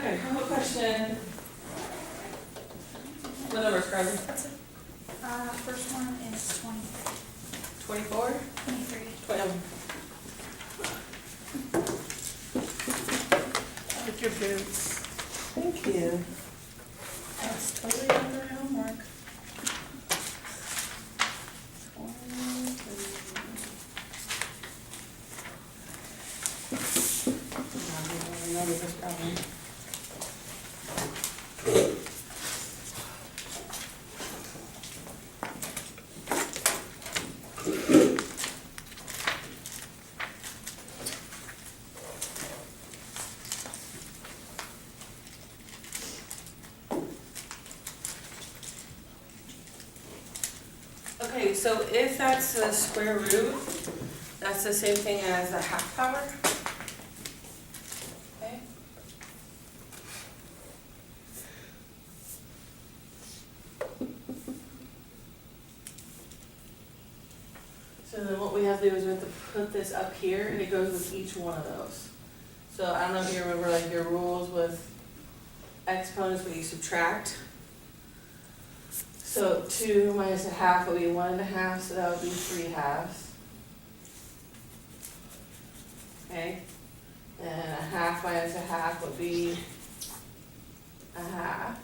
Okay, what question? What number is Carly? First one is 24? 23. 12. With your boots. Thank you. That's totally under homework. Know this problem. Okay, so if that's the square root, that's the same thing as the half power. Okay. So then what we have to do is we have to put this up here, and it goes with each one of those. So I don't know if you remember like your rules with exponents when you subtract. So 2 minus a half would be 1 1/2, so that would be 3 halves. Okay, and a half minus a half would be a half.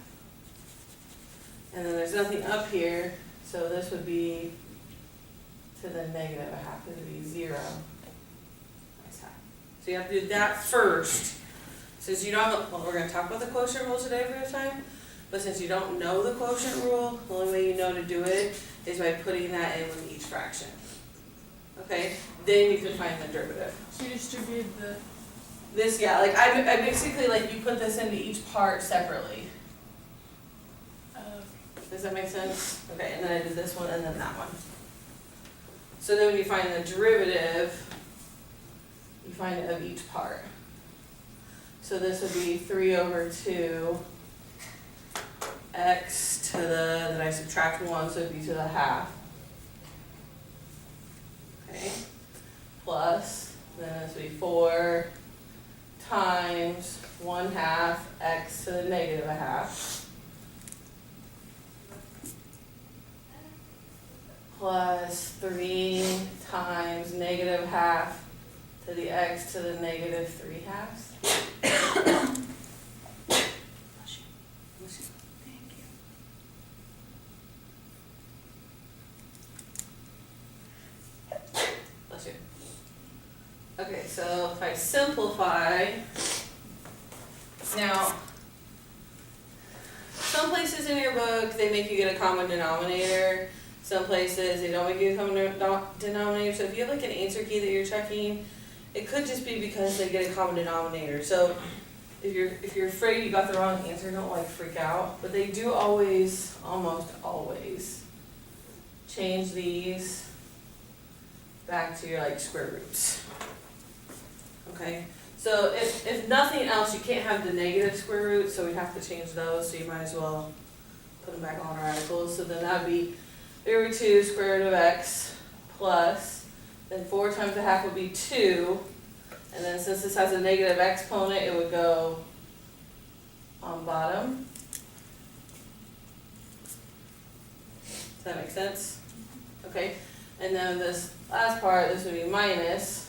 And then there's nothing up here, so this would be to the negative a half, because it would be 0 minus half. So you have to do that first. Since you don't, well, we're gonna talk about the quotient rule today for a time, but since you don't know the quotient rule, the only way you know to do it is by putting that in with each fraction. Okay, then you can find the derivative. So you distribute the, This, yeah, like I basically, like you put this into each part separately. Does that make sense? Okay, and then I did this one and then that one. So then when you find the derivative, you find it of each part. So this would be 3/2 x to the, then I subtract 1, so it'd be to the half. Okay, plus, then this would be 4 times 1/2 x to the negative a half. Plus 3 times negative half to the x to the negative 3 halves. Thank you. Bless you. Okay, so if I simplify, now, some places in your book, they make you get a common denominator. Some places, they don't make you a common denominator. So if you have like an answer key that you're checking, it could just be because they get a common denominator. So if you're afraid you got the wrong answer, don't like freak out. But they do always, almost always, change these back to your like square roots. Okay, so if nothing else, you can't have the negative square root, so we have to change those, so you might as well put them back on radicals. So then that would be 3/2 square root of x plus, then 4 times a half would be 2, and then since this has a negative exponent, it would go on bottom. Does that make sense? Okay, and then this last part, this would be minus.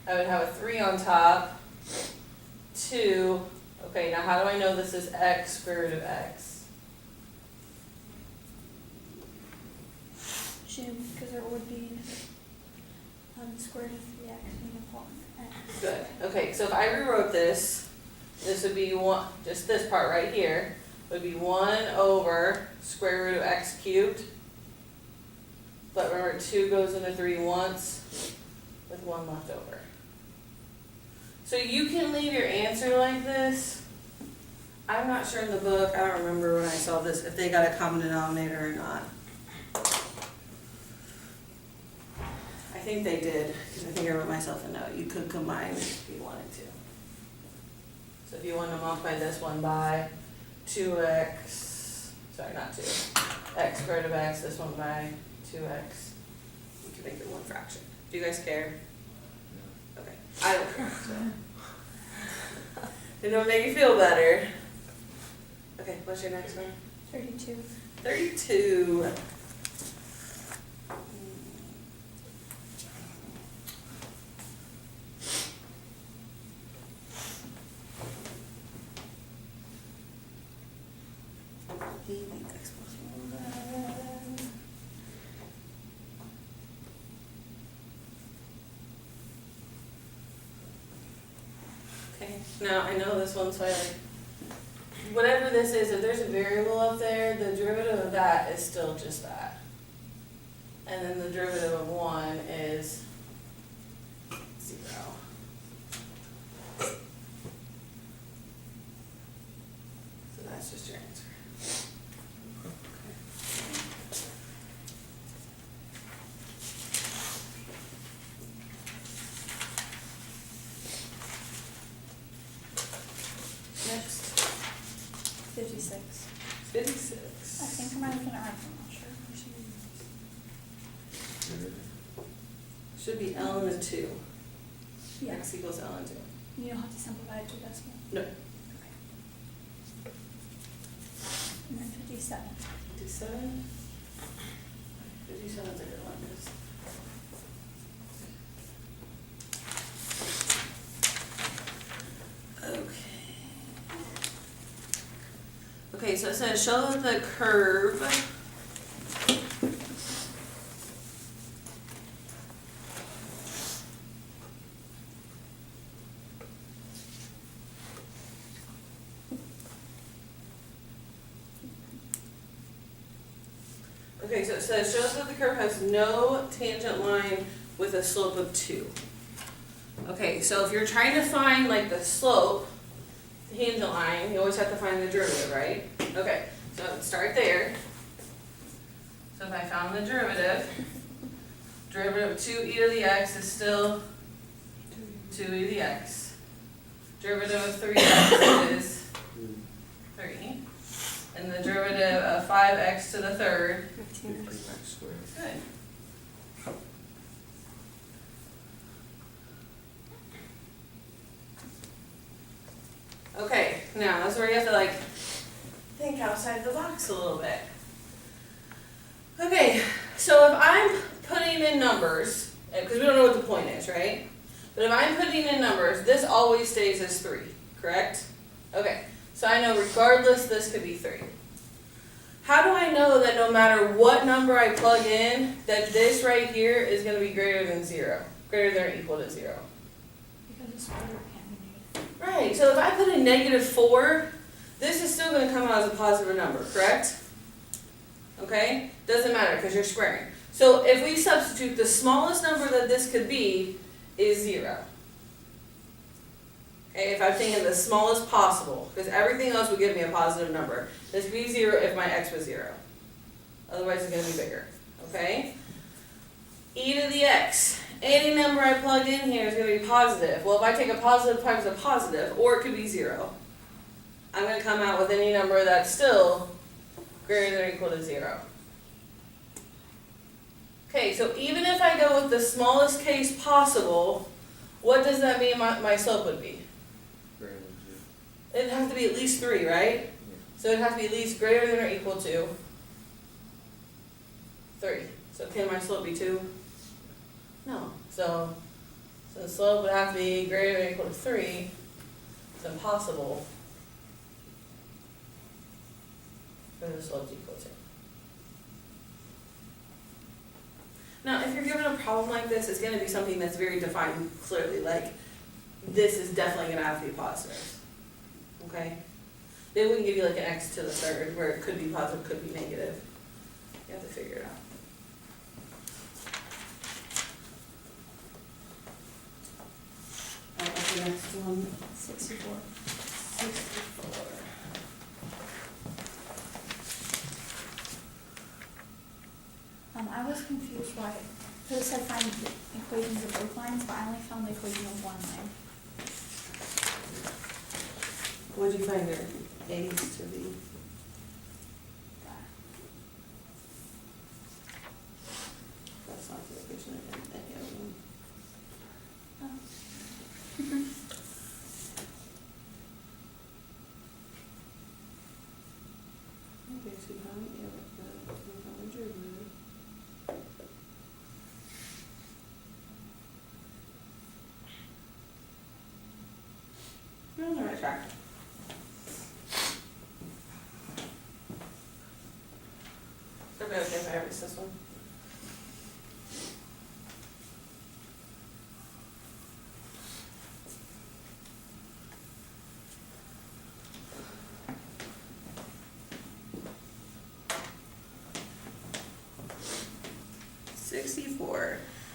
I would have a 3 on top, 2, okay, now how do I know this is x square root of x? Because it would be square root of 3x and upon x. Good, okay, so if I rewrote this, this would be one, just this part right here, would be 1 / square root of x cubed. But remember, 2 goes into 3 once, with 1 left over. So you can leave your answer like this. I'm not sure in the book, I don't remember when I saw this, if they got a common denominator or not. I think they did, because I think I wrote myself a note. You could combine if you wanted to. So if you wanted to multiply this one by 2x, sorry, not 2, x squared of x, this one by 2x, you can make it one fraction. Do you guys care? Okay, I don't care, so. It'll make you feel better. Okay, what's your next one? 32. 32. Okay, now I know this one's like, whatever this is, if there's a variable up there, the derivative of that is still just that. And then the derivative of 1 is 0. So that's just your answer. Next, 56. 56. I think I might have been R, I'm not sure. Should be L and a 2. Yeah. X equals L and 2. You don't have to simplify it to decimal. No. Okay. And then 57. 57. 57 is a good one. Okay. Okay, so it says show that the curve Okay, so it says shows that the curve has no tangent line with a slope of 2. Okay, so if you're trying to find like the slope, the tangent line, you always have to find the derivative, right? Okay, so start there. So if I found the derivative of 2e to the x is still 2e to the x. Derivative of 3x is 3. And the derivative of 5x to the third 15. Good. Okay, now that's where you have to like think outside the box a little bit. Okay, so if I'm putting in numbers, because we don't know what the point is, right? But if I'm putting in numbers, this always stays as 3, correct? Okay, so I know regardless this could be 3. How do I know that no matter what number I plug in, that this right here is going to be greater than 0, greater than or equal to 0? Because the square root can't be negative. Right, so if I put in -4, this is still going to come out as a positive number, correct? Okay? Doesn't matter because you're squaring. So if we substitute, the smallest number that this could be is 0. Okay, if I'm thinking the smallest possible, because everything else would give me a positive number. This would be 0 if my x was 0. Otherwise it's going to be bigger. Okay? E to the x. Any number I plug in here is going to be positive. Well, if I take a positive times a positive, or it could be 0, I'm going to come out with any number that's still greater than or equal to 0. Okay, so even if I go with the smallest case possible, what does that mean my slope would be? It'd have to be at least 3, right? So it'd have to be at least greater than or equal to 3. So can my slope be 2? No. So the slope would have to be greater than or equal to 3. It's impossible for the slope to equal 2. Now, if you're given a problem like this, it's going to be something that's very defined clearly, like this is definitely going to have to be positive. Okay? They wouldn't give you like an x to the third where it could be positive, could be negative. You have to figure it out. What's the next one? 64. 64. I was confused why, because it said find the equations of both lines, but I only found the equation of one line. What did you find your a's to be? That. That's not the equation of any of them. Oh. behind, yeah, the derivative. You're on the right track. Is everybody okay if I erase this one?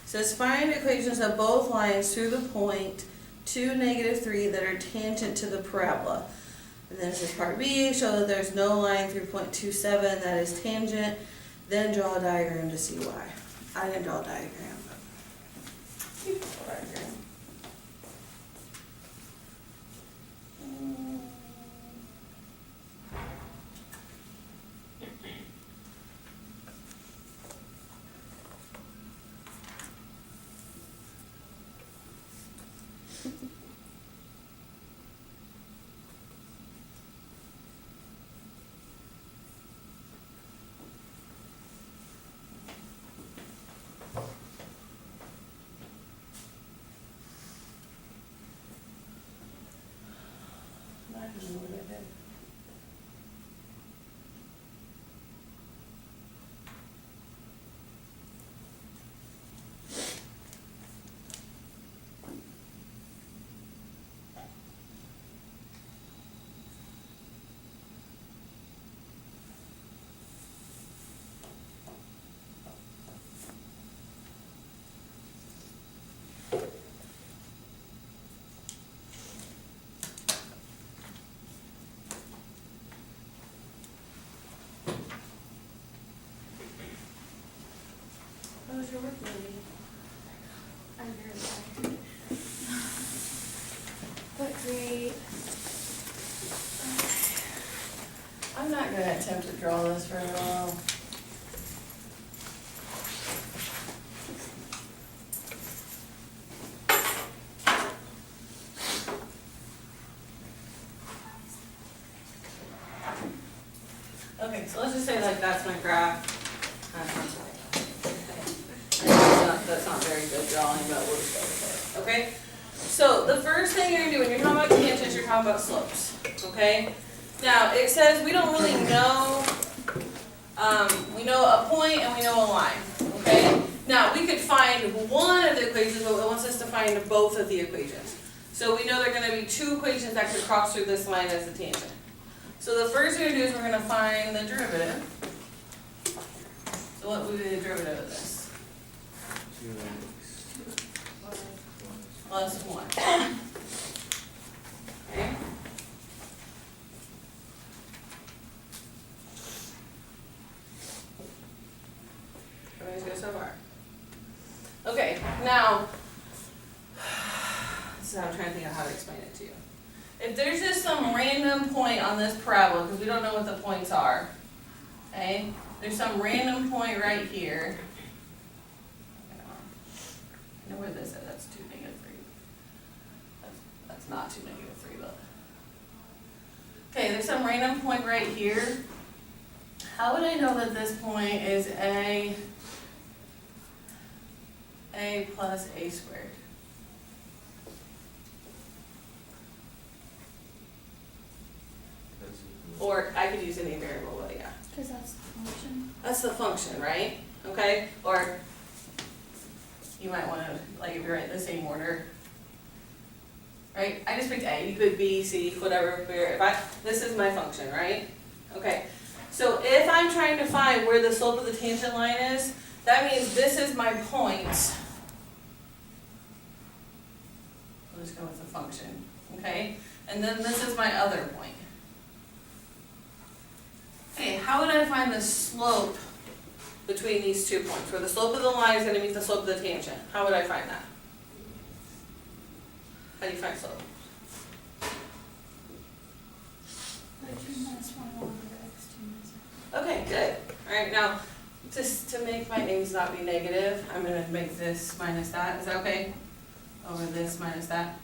Says find equations of both lines through the point 2, -3 that are tangent to the parabola. And then it says part B, show that there's no line through point 27 that is tangent, then draw a diagram to see why. I didn't draw a diagram, but you can draw a diagram. I don't know what I did. How was your work, Lily? I'm very tired. But great. I'm not gonna attempt to draw this very well. Okay, so let's just say like that's my graph. That's not very good drawing, but we'll just go with it, okay? So the first thing you're gonna do when you're talking about tangents, you're talking about slopes, okay? Now, it says we don't really know, we know a point and we know a line, okay? Now, we could find one of the equations, but it wants us to find both of the equations. So we know there are gonna be two equations that could cross through this line as a tangent. So the first thing we're gonna do is we're gonna find the derivative. So what would be the derivative of this? Plus 1. Okay. Everybody's good so far? Okay, now, this is how I'm trying to think of how to explain it to you. If there's just some random point on this parabola, because we don't know what the points are, okay? There's some random point right here. I know where this is, that's 2, -3. That's not 2, -3, but. Okay, there's some random point right here. How would I know that this point is a plus a squared? Or I could use any variable, but yeah. Because that's the function. That's the function, right? Okay, or you might want to, like, if you're in the same order, right? I just picked A. You could B, C, whatever. This is my function, right? Okay. So if I'm trying to find where the slope of the tangent line is, that means this is my point. I'll just go with the function, okay? And then this is my other point. Okay, how would I find the slope between these 2 points, where the slope of the line is going to meet the slope of the tangent? How would I find that? How do you find slope? Okay, good. Alright, now, just to make my names not be negative, I'm going to make this minus that. Is that okay? Over this minus that?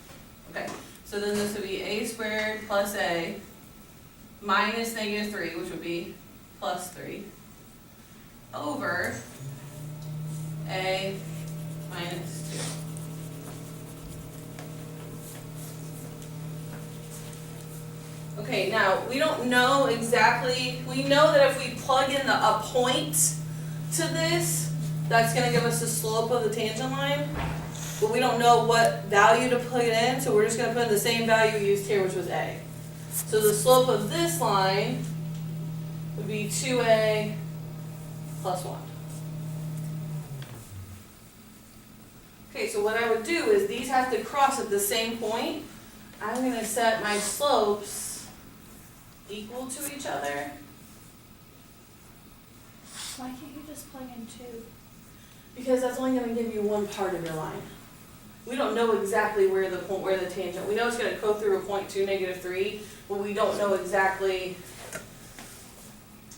Okay, so then this would be a squared plus a minus -3, which would be plus 3 over a minus 2. Okay, now we don't know exactly, we know that if we plug in a point to this, that's going to give us the slope of the tangent line, but we don't know what value to put in, so we're just going to put in the same value we used here, which was a. So the slope of this line would be 2a plus 1. Okay, so what I would do is these have to cross at the same point. I'm going to set my slopes equal to each other. Why can't you just plug in 2? Because that's only going to give you one part of your line. We don't know exactly where the tangent, we know it's going to go through a point 2, -3, but we don't know exactly,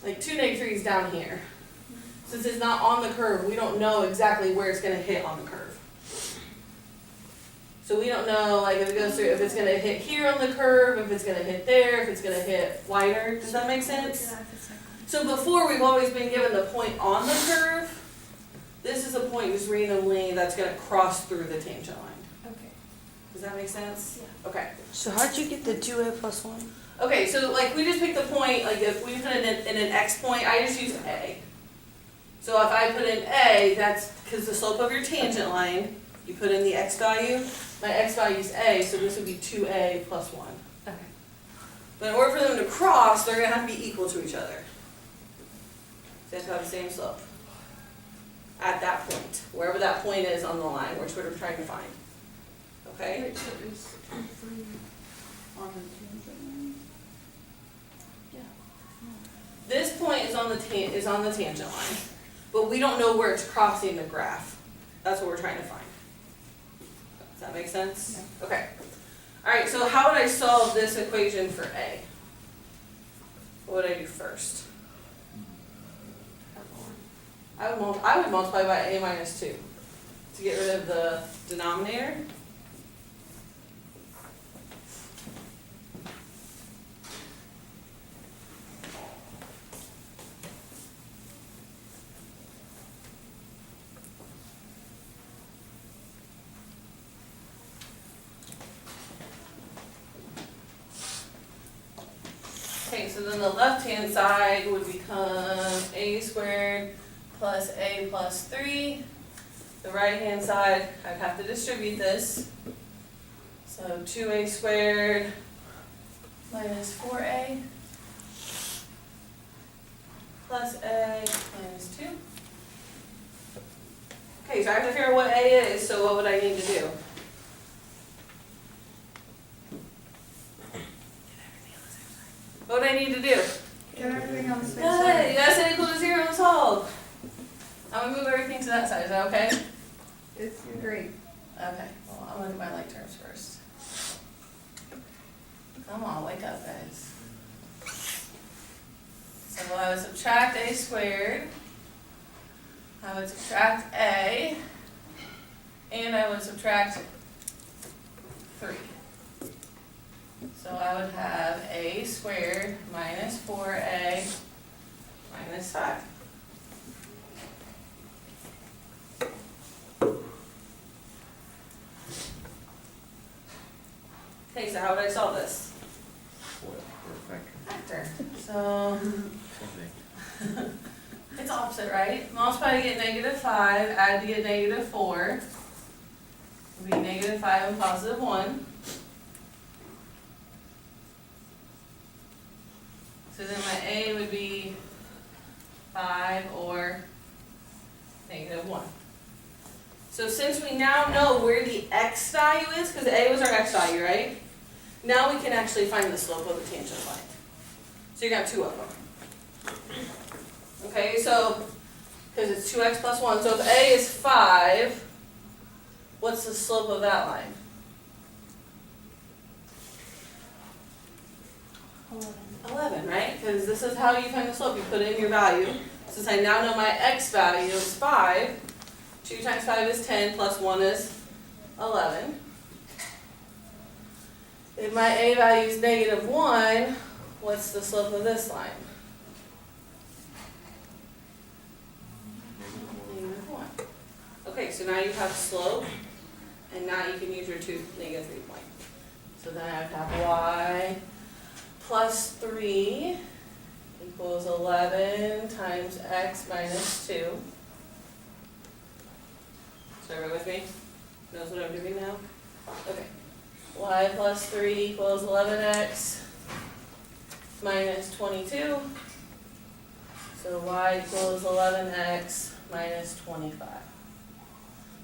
like 2, -3 is down here. Since it's not on the curve, we don't know exactly where it's going to hit on the curve. So we don't know, like, if it goes through, if it's going to hit here on the curve, if it's going to hit there, if it's going to hit wider. Does that make sense? So before, we've always been given the point on the curve. This is a point just randomly that's going to cross through the tangent line. Okay. Does that make sense? Yeah. Okay. So how'd you get the 2a plus 1? Okay, so like we just pick the point, like if we put in an x point, I just use a. So if I put in a, that's because the slope of your tangent line, you put in the x value. My x value is a, so this would be 2a plus 1. Okay. But in order for them to cross, they're going to have to be equal to each other. They have to have the same slope at that point, wherever that point is on the line, which we're trying to find. Okay? Wait, so is 3 on the tangent line? Yeah. This point is on the tangent line, but we don't know where it's crossing the graph. That's what we're trying to find. Does that make sense? Yeah. Okay. All right. So how would I solve this equation for a? What would I do first? I would multiply by a minus 2 to get rid of the denominator. Okay, so then the left-hand side would become a squared plus a plus 3. The right-hand side, I'd have to distribute this. So 2a squared minus 4a plus a minus 2. Okay, so I have to figure out what a is, so what would I need to do? What would I need to do? Get everything on the same Good, side. you gotta set equal to 0 and solve. I'm gonna move everything to that side, is that okay? It's great. Okay, well, I'm gonna do my like terms first. Come on, wake up, guys. So I would subtract a squared, I would subtract a, and I would subtract 3. So I would have a squared minus 4a minus 5. Okay, so how would I solve this? Factor. So it's opposite, right? Multiply to get -5, add to get -4. Would be -5 and positive 1. So then my a would be 5 or -1. So since we now know where the x value is, because a was our x value, right? Now we can actually find the slope of the tangent line. So you got 2 of them. Okay, so, because it's 2x plus 1, so if a is 5, what's the slope of that line? 11, right? Because this is how you find the slope. You put in your value. Since I now know my x value is 5, 2 times 5 is 10, plus 1 is 11. If my a value is -1, what's the slope of this line? so now you have slope, and now you can use your negative 3 point. So then I have to have y plus 3 equals 11 times x minus 2. So everybody with me? Knows what I'm doing now? Okay. Y plus 3 equals 11x minus 22. So y equals 11x minus 25.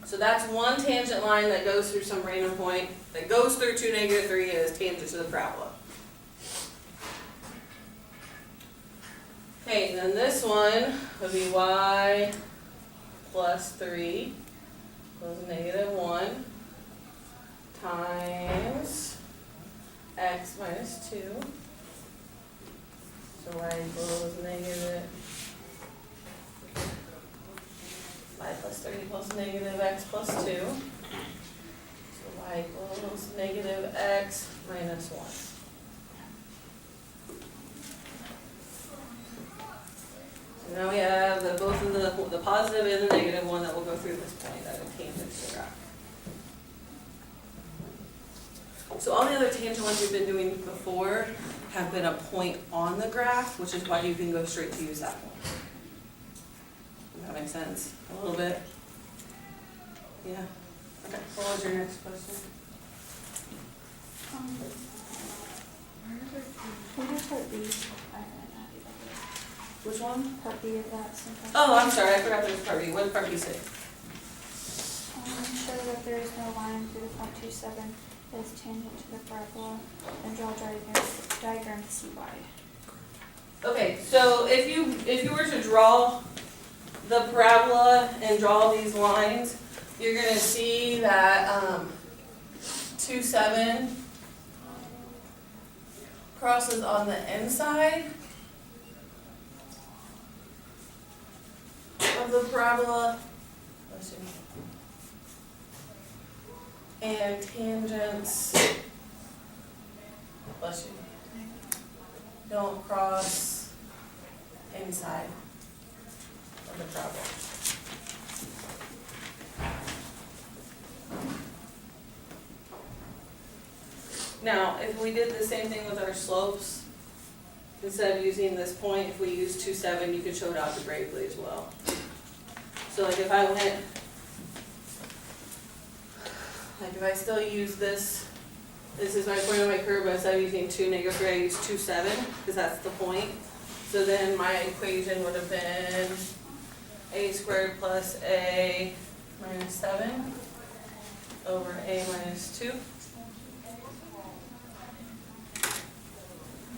So that's one tangent line that goes through some random point, that goes through 2, negative 3, and is tangent to the parabola. Okay, then this one would be y plus 3 equals negative 1 times x minus 2. So y equals negative, y plus 3 equals negative x plus 2. So y equals negative x minus 1. So now we have both of the positive and the negative one that will go through this point that are tangent to the graph. So all the other tangent ones we've been doing before have been a point on the graph, which is why you can go straight to use that one. Does that make sense? A little bit? Yeah? Okay, what was your next question? We have part B. Which one? Part B of that sentence. Oh, I'm sorry, I forgot there was part B. What did part B say? Show that there is no line through the point 27 that is tangent to the parabola, and draw a diagram to see why. Okay, so if you were to draw the parabola and draw these lines, you're going to see that 2,7 crosses on the inside of the parabola. Let's see. And tangents, bless you, don't cross inside of the parabola. Now, if we did the same thing with our slopes, instead of using this point, if we use 2,7, you could show it algebraically as well. So like if I still use this is my point on my curve, but instead of using 2, negative 3, I use 2,7, because that's the point. So then my equation would have been a squared plus a minus 7 over a minus 2.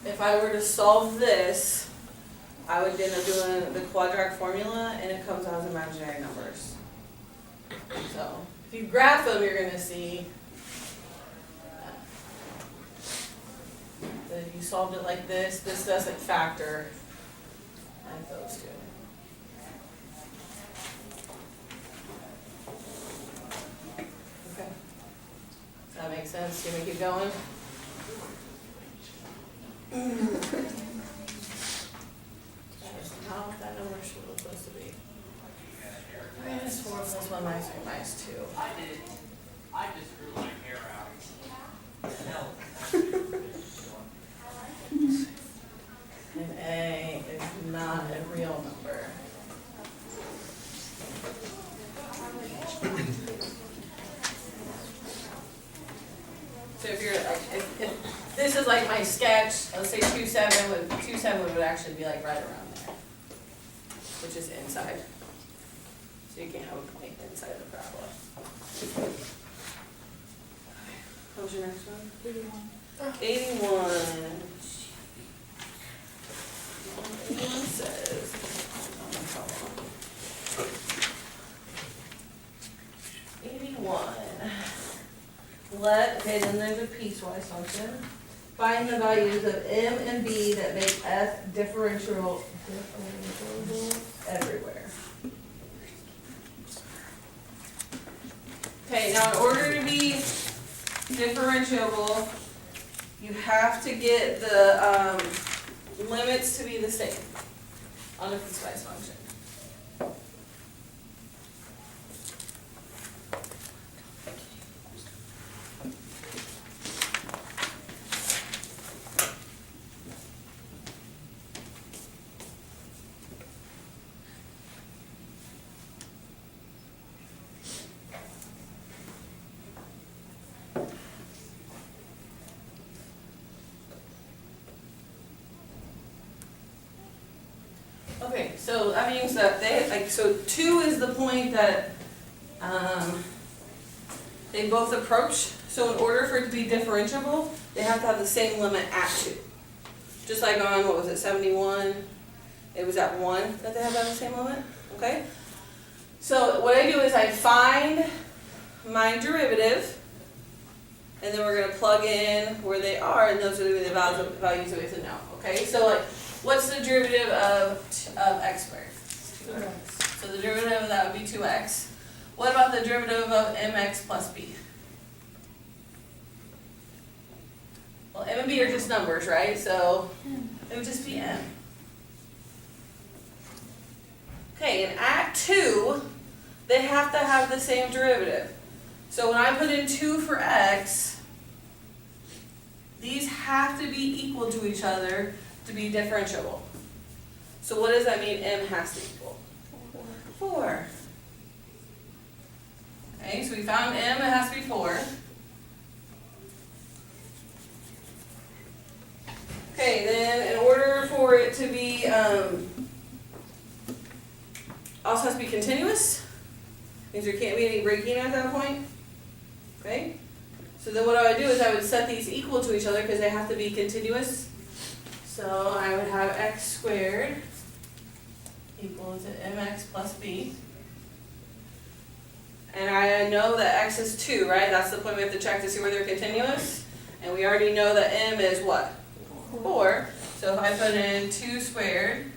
If I were to solve this, I would end up doing the quadratic formula, and it comes out as imaginary numbers. So if you graph them, you're going to see that if you solved it like this doesn't factor like those two. Okay. Does that make sense? Can we keep going? That is not what that number should look supposed to be. Minus 4 plus 1 minus 3 minus 2. I just grew my hair out. And a is not a real number. So if you're like, if this is like my sketch, let's say 2,7 would actually be like right around there, which is inside. So you can't have a point inside the parabola. What was your next one? 81. 81 says, then there's a piecewise function. Find the values of m and b that make f differentiable everywhere. Okay, now in order to be differentiable, you have to get the limits to be the same on a piecewise function. that means that they, like, so 2 is the point that, they both approach. So in order for it to be differentiable, they have to have the same limit at 2. Just like on, what was it, 71, it was at 1 that they have to have the same limit, okay? So what I do is I find my derivative, and then we're gonna plug in where they are, and those are gonna be the values that we have to know, okay? So like, what's the derivative of x squared? 2x. So the derivative of that would be 2x. What about the derivative of mx plus b? Well, m and b are just numbers, right? So it would just be m. Okay, and at 2, they have to have the same derivative. So when I put in 2 for x, these have to be equal to each other to be differentiable. So what does that mean m has to equal? 4. Okay, so we found m, it has to be 4. Okay, then in order for it to be, also has to be continuous, means there can't be any breaking at that point. Okay, so then what I would do is I would set these equal to each other because they have to be continuous. So I would have x squared equal to mx plus b. And I know that x is 2, right? That's the point we have to check to see where they're continuous. And we already know that m is what? 4. So if I put in 2 squared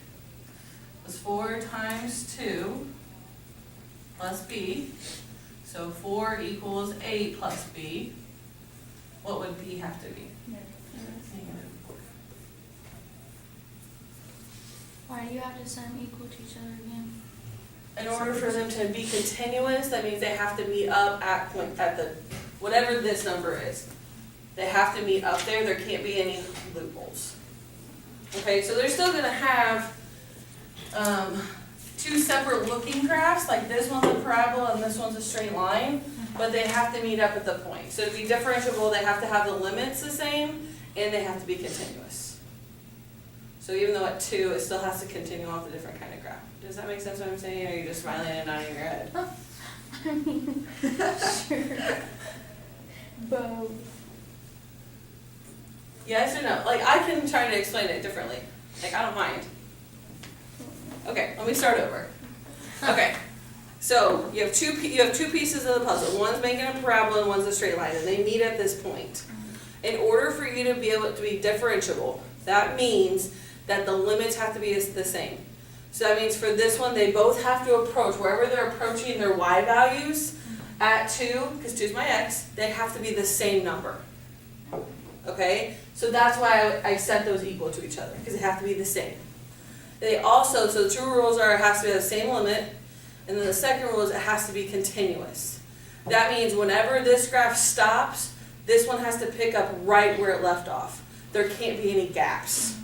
was 4 times 2 plus b. So 4 equals 8 plus b. What would b have to be? Negative 4. Why do you have to set them equal to each other again? In order for them to be continuous, that means they have to meet up at the whatever this number is. They have to meet up there. There can't be any loopholes. Okay, so they're still going to have 2 separate looking graphs, like this one's a parabola and this one's a straight line, but they have to meet up at the point. So to be differentiable, they have to have the limits the same, and they have to be continuous. So even though at 2, it still has to continue off a different kind of graph. Does that make sense what I'm saying, or are you just smiling and nodding your head? I mean, sure. Both. Yes or no? Like, I can try to explain it differently. Like, I don't mind. Okay, let me start over. Okay, so you have two pieces of the puzzle. One's making a parabola and one's a straight line, and they meet at this point. In order for you to be able to be differentiable, that means that the limits have to be the same. So that means for this one, they both have to approach, wherever they're approaching their y values at 2, because 2 is my x, they have to be the same number. Okay, so that's why I set those equal to each other, because they have to be the same. They also, so the two rules are it has to be the same limit, and then the second rule is it has to be continuous. That means whenever this graph stops, this one has to pick up right where it left off. There can't be any gaps.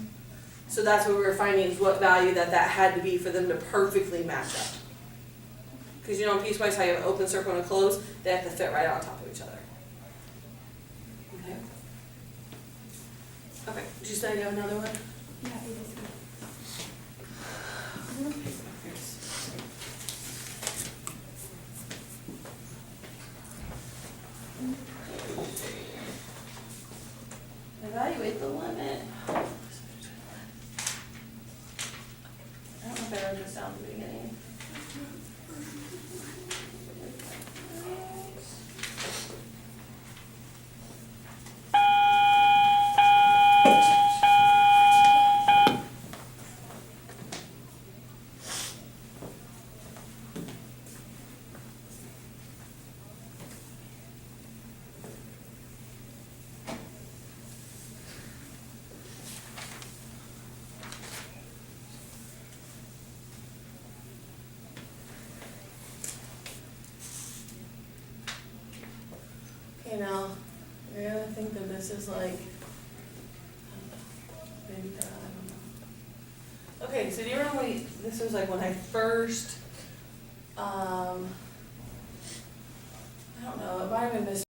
So that's what we were finding is what value that had to be for them to perfectly match up. Because you know in piecewise how you have an open circle and a closed, they have to fit right on top of each other. Okay. Okay, did you say you have another one? Yeah, it is. Evaluate the limit. I don't know if I wrote this down at the beginning. Okay, now, you're gonna think that this is like, maybe, I don't know. Okay, so do you remember this was like when I first, I don't know, it might have been this